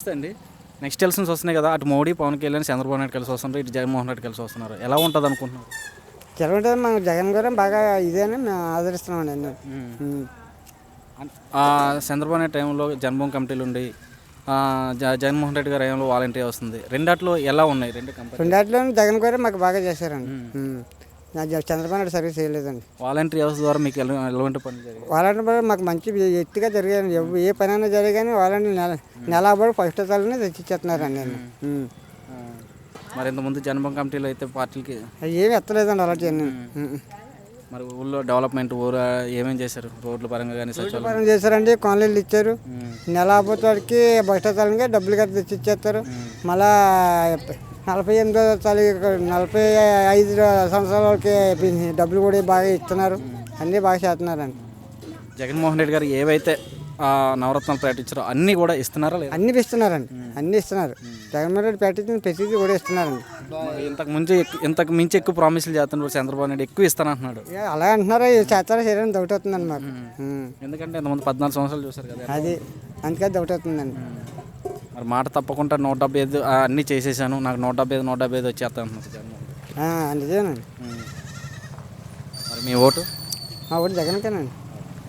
నమస్తే అండి. Next elections వస్తున్నాయి కదా! అటు మోడీ, పవన్ కళ్యాణ్, చంద్రబాబు నాయుడు కలిసి వస్తున్నారు. ఇటు జగన్మోహన్ రెడ్డి కలిసి వస్తున్నారు. ఎలా ఉంటుంది అనుకుంటున్నారు? జరుగుతుంది మన జగన్ గారు బాగా ఇదేని మేము ఆదరిస్తున్నామండి అన్నీ. చంద్రబాబు నాయుడు టైంలో జన్మభూమి కమిటీలు ఉండి జగన్మోహన్ రెడ్డి గారి టైంలో వాలంటీర్ వస్తుంది. రెండాట్లో ఎలా ఉన్నాయి? రెండాటిలో జగన్ గారు మాకు బాగా చేశారండి. చంద్రబాబు నాయుడు సరిగ్గా చేయలేదండి. వాలంటీర్ వ్యవస్థ ద్వారా మీకు ఎలాంటి పనులు జరిగాయి? వాలంటీర్ మాకు మంచి ఎత్తుగా జరిగాయండి. ఏ పని అయినా జరిగే కానీ వాలంటీర్ నెలబడి ఫస్ట్ తలని తెచ్చిచ్చేస్తున్నారండి. మరి ఇంతకుముందు జన్మభూమి కమిటీలు అయితే పార్టీలకి ఏమి ఎత్తలేదండి అలాంటి. మరి ఊళ్ళో డెవలప్మెంట్ ఊరు ఏమేమి చేశారు? రోడ్ల పరంగా కానీ పరంగా చేశారండి. కాలనీలు ఇచ్చారు. నెలపోతాడికి ఫస్ట్ తలకి డబ్బులు కట్టి తెచ్చిచ్చేస్తారు. మళ్ళా 48వ తారీఖు 45 సంవత్సరాలకి డబ్బులు కూడా బాగా ఇస్తున్నారు. అన్నీ బాగా చేస్తున్నారండి. జగన్మోహన్ రెడ్డి గారు ఏవైతే నవరత్నాలు ప్రకటించారో అన్నీ కూడా ఇస్తున్నారా? అన్నీ ఇస్తున్నారండి. అన్నీ ఇస్తున్నారు. జగన్మోహన్ రెడ్డి ప్రకటించిన ప్రతిదీ కూడా ఇస్తున్నారండి. ఇంతకు మించి ఎక్కువ ప్రామిసులు చేస్తున్నారు. చంద్రబాబు నాయుడు ఎక్కువ ఇస్తానంటున్నాడు. అలా అంటున్నారా? చేస్తారా చేయడం డౌట్ అవుతుందండి మాకు. ఎందుకంటే ఇంతమంది 14 సంవత్సరాలు చూసారు కదా, అది అందుకే డౌట్ అవుతుందండి. మరి మాట తప్పకుండా 175 అన్నీ చేసేసాను, నాకు 175 వచ్చేస్తా అంటున్నారు జగన్మోహన్. నిజమేనండి. మరి మీ ఓటు? మా ఓటు జగన్కేనండి.